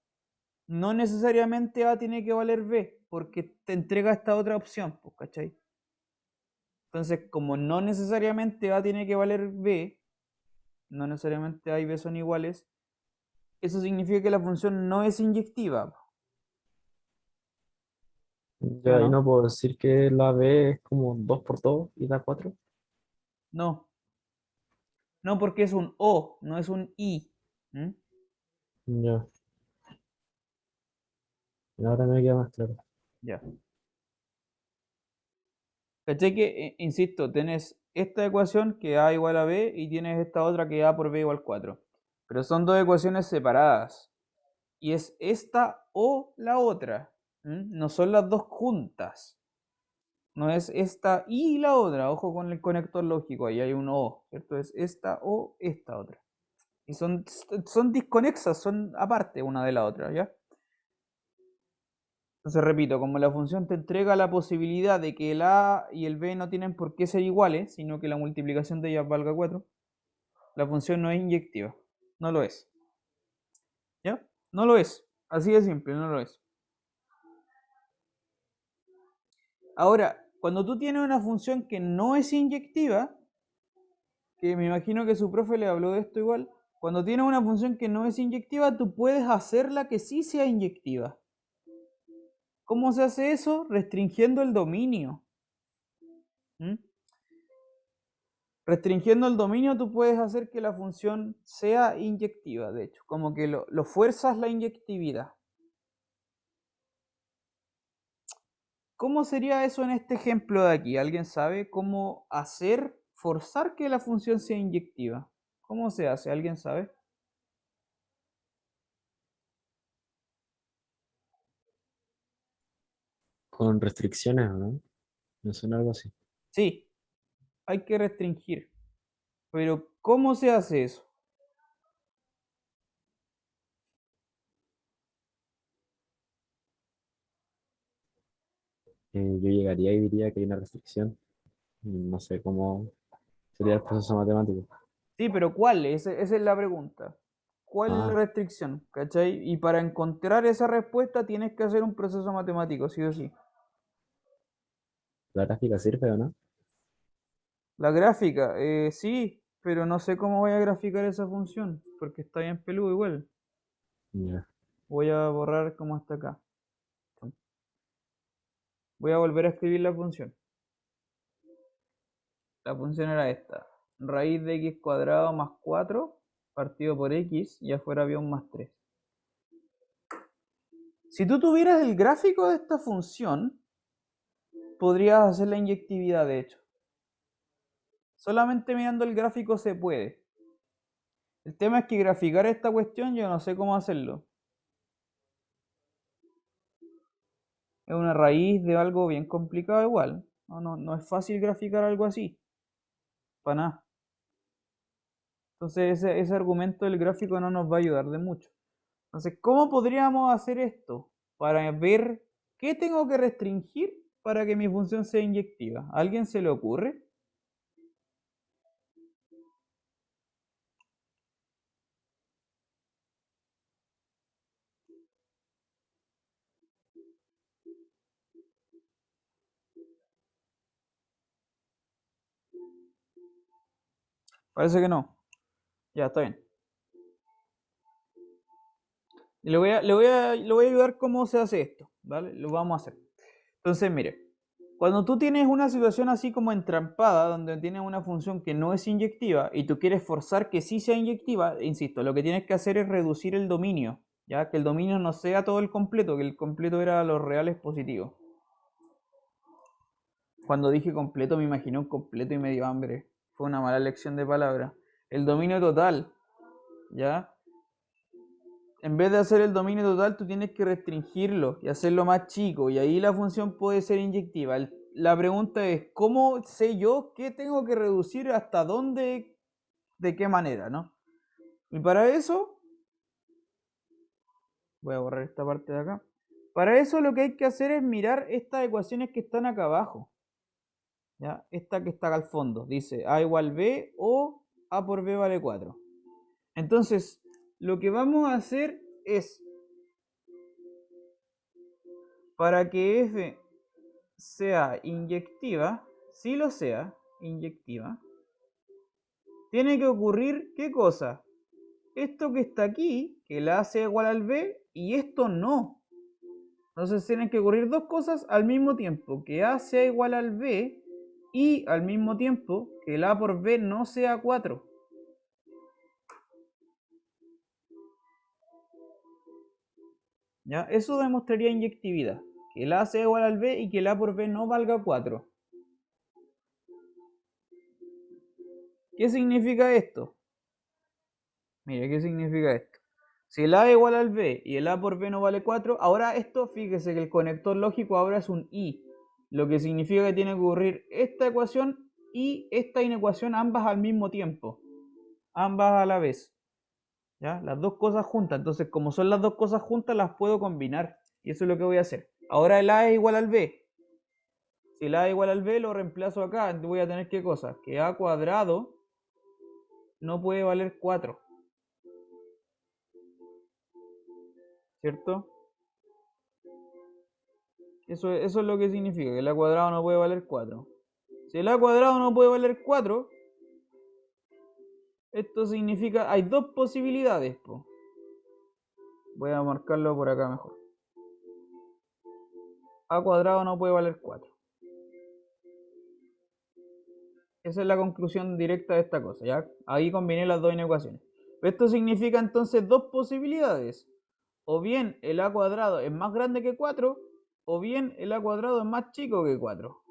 no necesariamente A tiene que valer B, porque te entrega esta otra opción, pues, ¿cachai? Entonces, como no necesariamente A tiene que valer B, no necesariamente A y B son iguales, eso significa que la función no es inyectiva, ¿sí Ya o ahí no? no puedo decir que la B es como 2 por 2 y da 4. No, no porque es un O, no es un I. ¿Mm? Ya, ahora me queda más claro. Ya. ¿Cachai que, insisto, tenés esta ecuación que A igual a B y tienes esta otra que A por B igual 4? Pero son dos ecuaciones separadas. Y es esta o la otra. No son las dos juntas. No es esta y la otra. Ojo con el conector lógico. Ahí hay un O. ¿Cierto? Es esta o esta otra. Y son desconexas, son aparte una de la otra, ¿ya? Entonces repito, como la función te entrega la posibilidad de que el A y el B no tienen por qué ser iguales, sino que la multiplicación de ellas valga 4, la función no es inyectiva. No lo es. ¿Ya? No lo es. Así de simple, no lo es. Ahora, cuando tú tienes una función que no es inyectiva, que me imagino que su profe le habló de esto igual, cuando tienes una función que no es inyectiva, tú puedes hacerla que sí sea inyectiva. ¿Cómo se hace eso? Restringiendo el dominio. ¿Mm? Restringiendo el dominio tú puedes hacer que la función sea inyectiva, de hecho, como que lo fuerzas la inyectividad. ¿cómo sería eso en este ejemplo de aquí? ¿Alguien sabe cómo forzar que la función sea inyectiva? ¿Cómo se hace? ¿Alguien sabe? Con restricciones, ¿o no? No suena algo así. Sí, hay que restringir. Pero ¿cómo se hace eso? Yo llegaría y diría que hay una restricción. No sé cómo sería el proceso matemático. Sí, pero ¿cuál? Esa es la pregunta. ¿Cuál es la Ah, restricción? ¿Cachai? Y para encontrar esa respuesta tienes que hacer un proceso matemático, sí o sí. ¿la gráfica sirve o no? La gráfica, sí, pero no sé cómo voy a graficar esa función, porque está bien peludo igual. Ya. Voy a borrar como está acá. Voy a volver a escribir la función. La función era esta. Raíz de x cuadrado más 4 partido por x y afuera había un más 3. Si tú tuvieras el gráfico de esta función, podrías hacer la inyectividad de hecho. Solamente mirando el gráfico se puede. El tema es que graficar esta cuestión yo no sé cómo hacerlo. Es una raíz de algo bien complicado igual. No es fácil graficar algo así. Para nada. Entonces ese argumento del gráfico no nos va a ayudar de mucho. Entonces, ¿cómo podríamos hacer esto? Para ver qué tengo que restringir para que mi función sea inyectiva. ¿A alguien se le ocurre? Parece que no. Ya, está bien. Y le voy a ayudar cómo se hace esto, ¿vale? Lo vamos a hacer. Entonces, mire, cuando tú tienes una situación así como entrampada, donde tienes una función que no es inyectiva y tú quieres forzar que sí sea inyectiva, insisto, lo que tienes que hacer es reducir el dominio, ya que el dominio no sea todo el completo, que el completo era los reales positivos. Cuando dije completo me imaginé un completo y me dio hambre. Fue una mala elección de palabras. El dominio total, ¿ya? En vez de hacer el dominio total, tú tienes que restringirlo y hacerlo más chico. Y ahí la función puede ser inyectiva. La pregunta es, ¿cómo sé yo qué tengo que reducir, hasta dónde, de qué manera, ¿no? Y para eso, voy a borrar esta parte de acá. Para eso lo que hay que hacer es mirar estas ecuaciones que están acá abajo. ¿Ya? Esta que está acá al fondo. Dice A igual B o A por B vale 4. Entonces, lo que vamos a hacer es, para que F sea inyectiva, si lo sea, inyectiva, tiene que ocurrir, ¿qué cosa? Esto que está aquí, que la A sea igual al B, y esto no. Entonces tienen que ocurrir dos cosas al mismo tiempo, que A sea igual al B y al mismo tiempo que el A por B no sea 4. ¿Ya? Eso demostraría inyectividad, que el A sea igual al B y que el A por B no valga 4. ¿Qué significa esto? Mire, ¿qué significa esto? Si el A es igual al B y el A por B no vale 4, ahora esto, fíjese que el conector lógico ahora es un I, lo que significa que tiene que ocurrir esta ecuación y esta inecuación ambas al mismo tiempo, ambas a la vez, ¿ya? Las dos cosas juntas. Entonces, como son las dos cosas juntas, las puedo combinar, y eso es lo que voy a hacer. Ahora el A es igual al B. Si el A es igual al B, lo reemplazo acá. Voy a tener, ¿qué cosa? Que A cuadrado no puede valer 4. ¿Cierto? Eso es lo que significa, que el A cuadrado no puede valer 4. Si el A cuadrado no puede valer 4, esto significa, hay dos posibilidades, po. Voy a marcarlo por acá mejor. A cuadrado no puede valer 4. Esa es la conclusión directa de esta cosa, ¿ya? Ahí combiné las dos inecuaciones. Esto significa entonces dos posibilidades. O bien el A cuadrado es más grande que 4, o bien el a cuadrado es más chico que 4.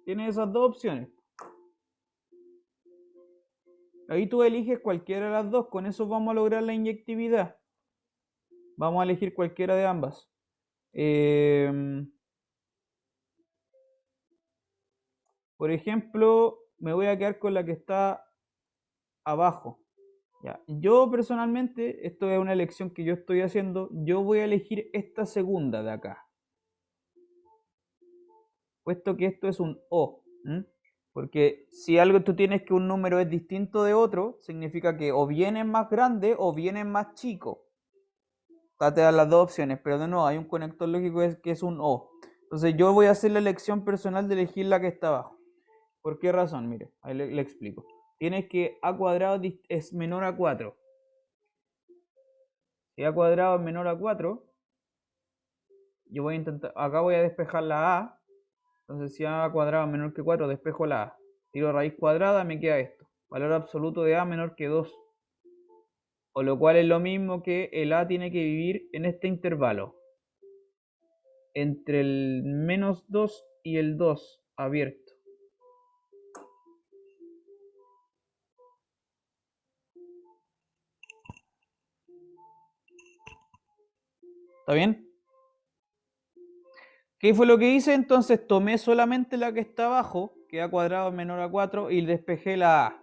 Tienes esas dos opciones. Ahí tú eliges cualquiera de las dos, con eso vamos a lograr la inyectividad. Vamos a elegir cualquiera de ambas. Por ejemplo, me voy a quedar con la que está abajo. Ya. Yo personalmente, esto es una elección que yo estoy haciendo, yo voy a elegir esta segunda de acá. Puesto que esto es un O. Porque si algo tú tienes que un número es distinto de otro, significa que o bien es más grande o bien es más chico. Te dan las dos opciones, pero de nuevo hay un conector lógico que es un O. Entonces yo voy a hacer la elección personal de elegir la que está abajo. ¿Por qué razón? Mire, ahí le explico. Tienes que a cuadrado es menor a 4. Si a cuadrado es menor a 4, yo voy a intentar, acá voy a despejar la A. Entonces si a cuadrado es menor que 4, despejo la A. Tiro raíz cuadrada, me queda esto. Valor absoluto de A menor que 2. O lo cual es lo mismo que el A tiene que vivir en este intervalo. Entre el menos 2 y el 2 abierto. ¿Está bien? ¿Qué fue lo que hice? Entonces tomé solamente la que está abajo, que a cuadrado es menor a 4, y despejé la A.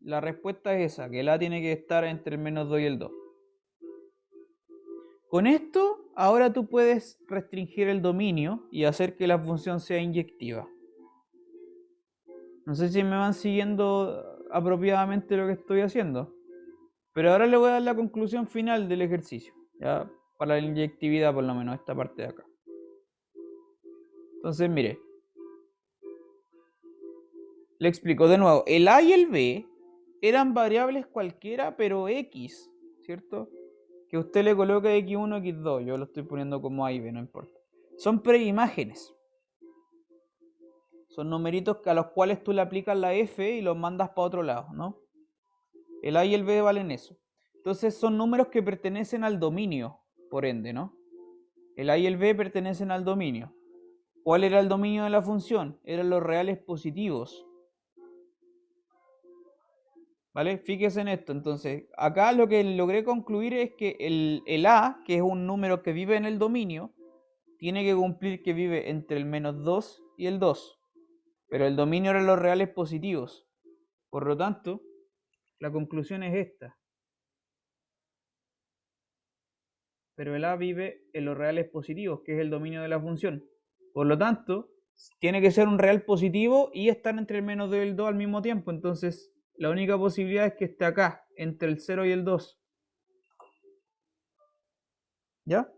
La respuesta es esa, que el A tiene que estar entre el menos 2 y el 2. Con esto, ahora tú puedes restringir el dominio y hacer que la función sea inyectiva. No sé si me van siguiendo apropiadamente lo que estoy haciendo, pero ahora le voy a dar la conclusión final del ejercicio, ya para la inyectividad por lo menos, esta parte de acá. Entonces, mire, le explico de nuevo. El A y el B eran variables cualquiera, pero X, ¿cierto? Que usted le coloca X1, X2. Yo lo estoy poniendo como A y B, no importa. Son preimágenes. Son numeritos a los cuales tú le aplicas la F y los mandas para otro lado, ¿no? El A y el B valen eso. Entonces son números que pertenecen al dominio, por ende, ¿no? El A y el B pertenecen al dominio. ¿Cuál era el dominio de la función? Eran los reales positivos. ¿Vale? Fíjese en esto. Entonces, acá lo que logré concluir es que el A, que es un número que vive en el dominio, tiene que cumplir que vive entre el menos 2 y el 2. Pero el dominio eran los reales positivos. Por lo tanto, la conclusión es esta. Pero el A vive en los reales positivos, que es el dominio de la función. Por lo tanto, tiene que ser un real positivo y estar entre el menos 2 y el 2 al mismo tiempo. Entonces, la única posibilidad es que esté acá, entre el 0 y el 2. ¿Ya?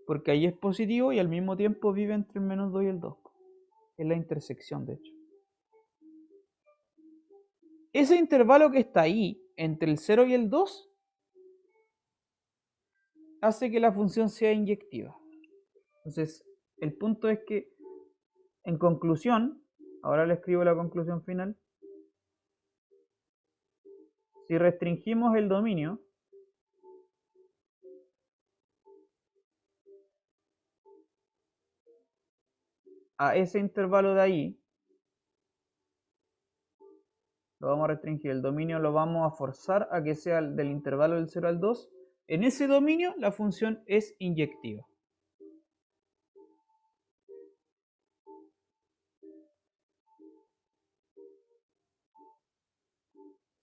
Porque ahí es positivo y al mismo tiempo vive entre el menos 2 y el 2. Es la intersección, de hecho. Ese intervalo que está ahí, entre el 0 y el 2, hace que la función sea inyectiva. Entonces, el punto es que, en conclusión, ahora le escribo la conclusión final. Si restringimos el dominio, a ese intervalo de ahí, lo vamos a restringir, el dominio lo vamos a forzar a que sea del intervalo del 0 al 2. En ese dominio la función es inyectiva.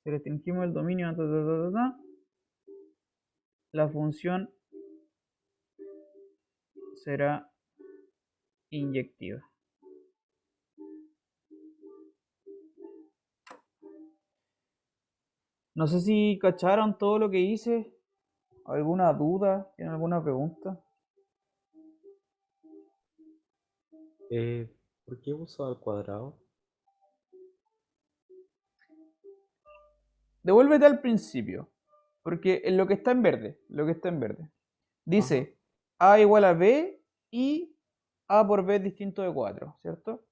Si restringimos el dominio, la función será inyectiva. No sé si cacharon todo lo que hice. ¿Alguna duda? ¿Tienen alguna pregunta? ¿Por qué uso al cuadrado? Devuélvete al principio, porque en lo que está en verde, dice A igual a B y A por B es distinto de 4, ¿cierto?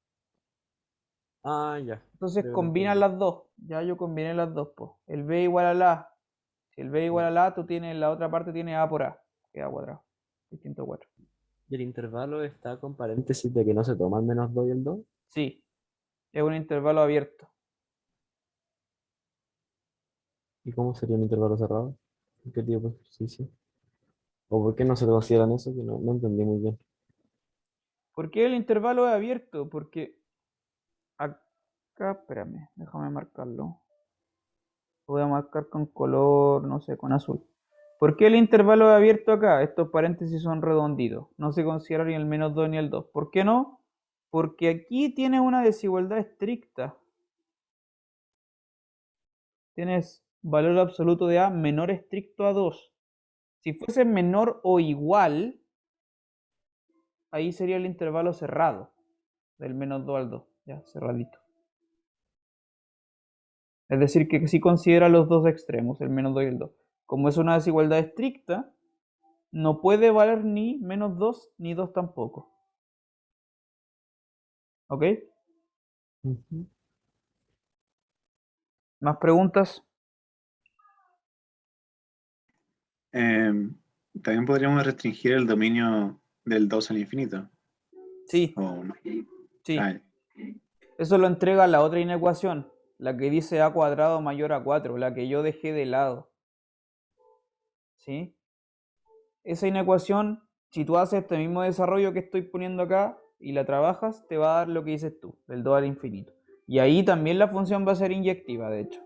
Ah, ya. Entonces Creo que combinan entendí. las dos, ya yo combiné las dos, pues. El B igual a la A. Si el B igual a la A, tú tienes, en la otra parte tienes A por A, que es A cuadrado, distinto de 4. ¿Y el intervalo está con paréntesis de que no se toma el -2 y el 2? Sí, es un intervalo abierto. ¿Y cómo sería un intervalo cerrado? ¿Qué tipo de ejercicio? ¿O por qué no se consideran eso? Que no entendí muy bien. ¿Por qué el intervalo es abierto? Porque acá, espérame, déjame marcarlo. Lo voy a marcar con color, no sé, con azul. ¿Por qué el intervalo es abierto acá? Estos paréntesis son redonditos. No se considera ni el -2 ni el 2. ¿Por qué no? Porque aquí tienes una desigualdad estricta. Tienes valor absoluto de A menor estricto a 2. Si fuese menor o igual, ahí sería el intervalo cerrado. Del -2 al 2. Ya, cerradito. Es decir, que sí considera los dos extremos, el -2 y el 2. Como es una desigualdad estricta, no puede valer ni -2 ni 2 tampoco. ¿Ok? Ujú. ¿Más preguntas? También podríamos restringir el dominio del 2 al infinito. Sí, ¿O no? sí. Ah, Eso lo entrega la otra inecuación, la que dice a cuadrado mayor a 4, la que yo dejé de lado. ¿Sí? Esa inecuación, si tú haces este mismo desarrollo que estoy poniendo acá y la trabajas, te va a dar lo que dices tú, del 2 al infinito. Y ahí también la función va a ser inyectiva, de hecho.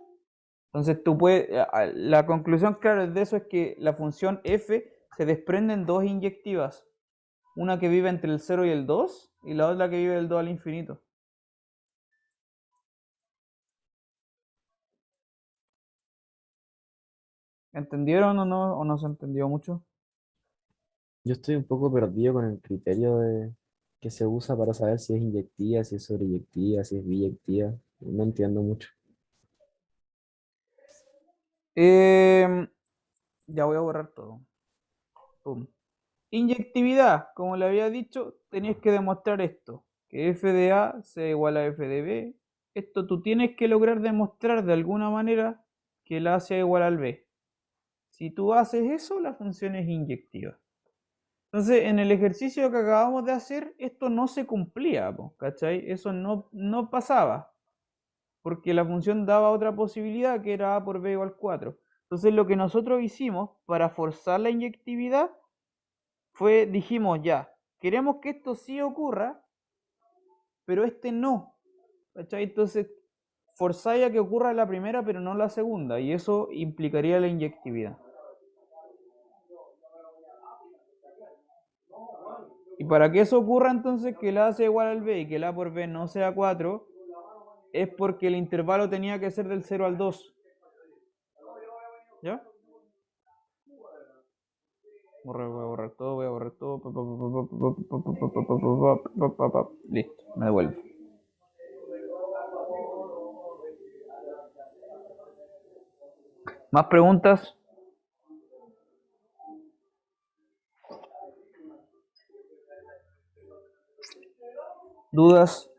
Entonces tú puedes, la conclusión clara de eso es que la función f se desprende en dos inyectivas. Una que vive entre el 0 y el 2 y la otra que vive del 2 al infinito. ¿Entendieron o no se entendió mucho? Yo estoy un poco perdido con el criterio que se usa para saber si es inyectiva, si es sobreyectiva, si es biyectiva. No entiendo mucho. Ya voy a borrar todo. Pum. Inyectividad, como le había dicho, tenías que demostrar esto, que f de A sea igual a f de B. Esto tú tienes que lograr demostrar de alguna manera que el A sea igual al B. Si tú haces eso, la función es inyectiva. Entonces, en el ejercicio que acabamos de hacer, esto no se cumplía, ¿cachai? Eso no pasaba, porque la función daba otra posibilidad que era A por B igual 4. Entonces, lo que nosotros hicimos para forzar la inyectividad dijimos ya, queremos que esto sí ocurra, pero este no, ¿cachai? Entonces, forzáis a que ocurra la primera, pero no la segunda, y eso implicaría la inyectividad. Y para que eso ocurra entonces que el A sea igual al B y que el A por B no sea 4, es porque el intervalo tenía que ser del 0 al 2. ¿Ya? Voy a borrar todo, voy a borrar todo. Listo, me devuelvo. ¿Más preguntas? ¿Dudas?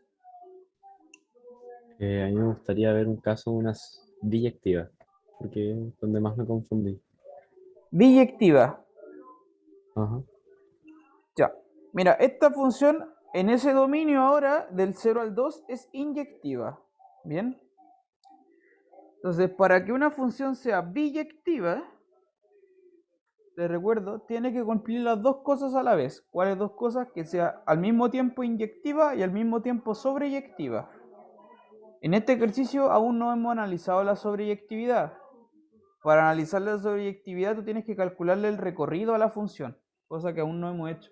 A mí me gustaría ver un caso de unas biyectivas, porque es donde más me confundí. Biyectiva. Ajá. Ya. Mira, esta función en ese dominio ahora del 0 al 2 es inyectiva. ¿Bien? Entonces, para que una función sea biyectiva, te recuerdo, tiene que cumplir las dos cosas a la vez. ¿Cuáles dos cosas? Que sea al mismo tiempo inyectiva y al mismo tiempo sobreyectiva. En este ejercicio aún no hemos analizado la sobreyectividad. Para analizar la sobreyectividad tú tienes que calcularle el recorrido a la función, cosa que aún no hemos hecho.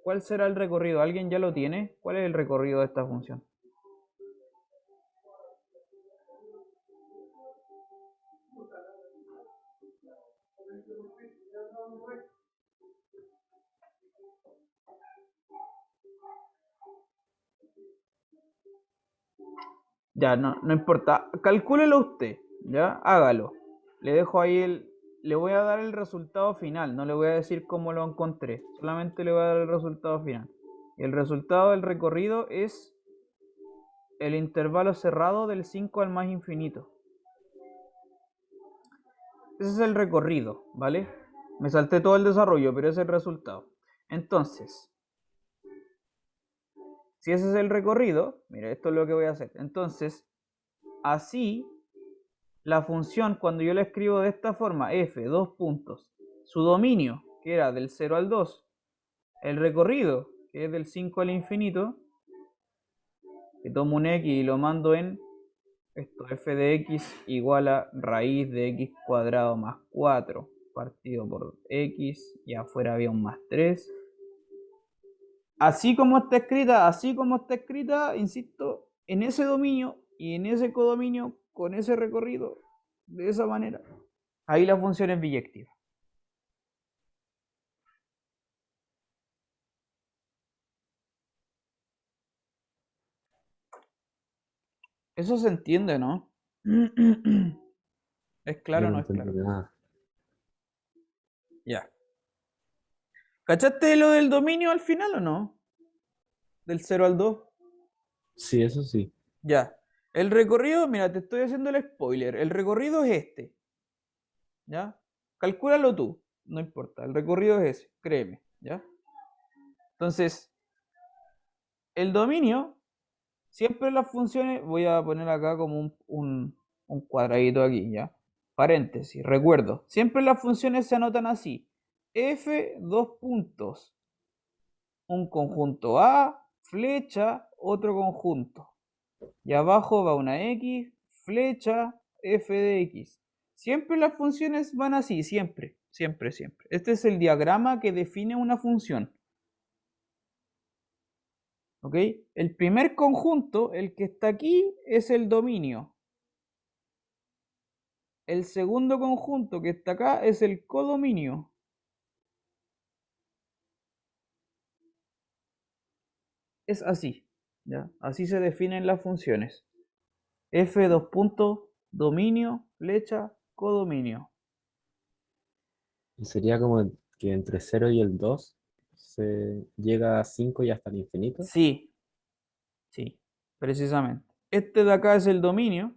¿Cuál será el recorrido? ¿Alguien ya lo tiene? ¿Cuál es el recorrido de esta función? Ya, no importa. Calcúlelo usted, ¿ya? Hágalo. Le dejo ahí le voy a dar el resultado final, no le voy a decir cómo lo encontré, solamente le voy a dar el resultado final. Y el resultado del recorrido es el intervalo cerrado del 5 al más infinito. Ese es el recorrido, ¿vale? Me salté todo el desarrollo, pero ese es el resultado. Entonces, si ese es el recorrido, mira, esto es lo que voy a hacer. Entonces, así, la función, cuando yo la escribo de esta forma, f, dos puntos, su dominio, que era del 0 al 2, el recorrido, que es del 5 al infinito, que tomo un x y lo mando en esto, f de x igual a raíz de x cuadrado más 4 partido por x, y afuera había un más 3. Así como está escrita, insisto, en ese dominio y en ese codominio, con ese recorrido, de esa manera, ahí la función es biyectiva. Eso se entiende, ¿no? ¿Es claro Yo o no no es entendí claro? nada. Ya. ¿Cachaste lo del dominio al final o no? Del 0 al 2. Sí, eso sí. Ya. El recorrido, mira, te estoy haciendo el spoiler. El recorrido es este. ¿Ya? Calcúlalo tú. No importa. El recorrido es ese. Créeme. ¿Ya? Entonces, el dominio, siempre las funciones, voy a poner acá como un cuadradito aquí, ¿ya? Paréntesis, recuerdo. Siempre las funciones se anotan así. F, dos puntos. Un conjunto A, flecha, otro conjunto. Y abajo va una X, flecha, f de X. Siempre las funciones van así, siempre, siempre, siempre. Este es el diagrama que define una función. ¿Ok? El primer conjunto, el que está aquí, es el dominio. El segundo conjunto que está acá es el codominio. Es así, ¿ya? Así se definen las funciones. F, dos puntos, dominio, flecha, codominio. Y sería como que entre 0 y el 2 se llega a 5 y hasta el infinito. Sí, sí, precisamente. Este de acá es el dominio.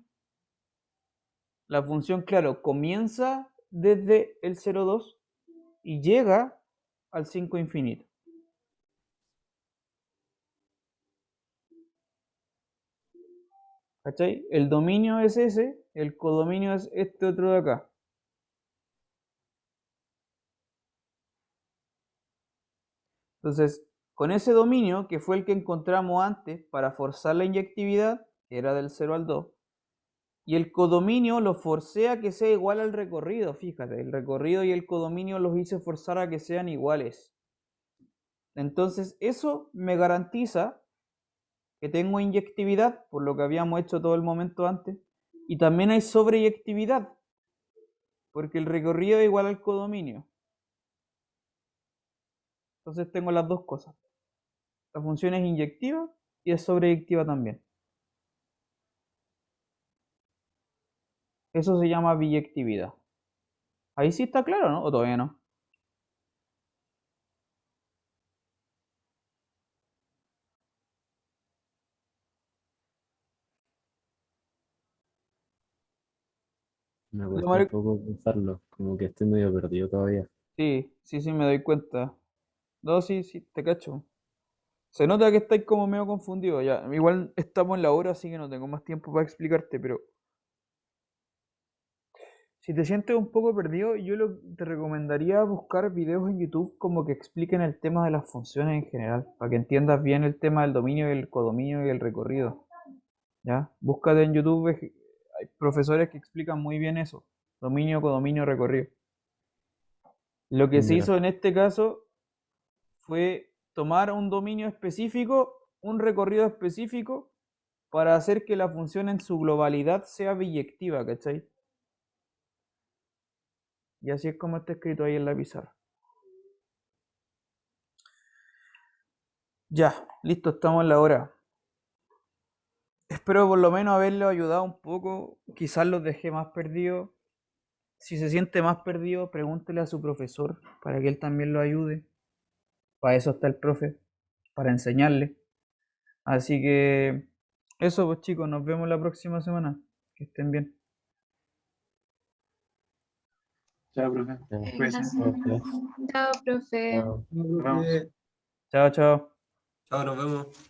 La función, claro, comienza desde el 0,2 y llega al 5 infinito. ¿Cachai? El dominio es ese, el codominio es este otro de acá. Entonces, con ese dominio, que fue el que encontramos antes para forzar la inyectividad, que era del 0 al 2, y el codominio lo forcé a que sea igual al recorrido, fíjate, el recorrido y el codominio los hice forzar a que sean iguales. Entonces, eso me garantiza que tengo inyectividad, por lo que habíamos hecho todo el momento antes, y también hay sobreyectividad, porque el recorrido es igual al codominio. Entonces tengo las dos cosas. La función es inyectiva y es sobreyectiva también. Eso se llama biyectividad. Ahí sí está claro, ¿no? ¿O todavía no? Me Lo cuesta un mar- poco pensarlo, como que estoy medio perdido todavía. Sí, sí, sí, me doy cuenta. No, sí, sí, te cacho. Se nota que estáis como medio confundido ya. Igual estamos en la hora, así que no tengo más tiempo para explicarte, pero si te sientes un poco perdido, te recomendaría buscar videos en YouTube como que expliquen el tema de las funciones en general, para que entiendas bien el tema del dominio y el codominio y el recorrido. ¿Ya? Búscate en YouTube, hay profesores que explican muy bien eso. Dominio, codominio, recorrido. Lo que se Ya, hizo en este caso fue tomar un dominio específico, un recorrido específico, para hacer que la función en su globalidad sea biyectiva, ¿cachai? Y así es como está escrito ahí en la pizarra. Ya, listo, estamos en la hora. Espero por lo menos haberle ayudado un poco. Quizás los dejé más perdidos. Si se siente más perdido, pregúntele a su profesor para que él también lo ayude. Para eso está el profe, para enseñarle. Así que eso pues chicos, nos vemos la próxima semana. Que estén bien. Chao, profe. Ya, Cuídense. gracias. Chao, profe. Chao. Nos vemos. Chao, chao. Chao, nos vemos.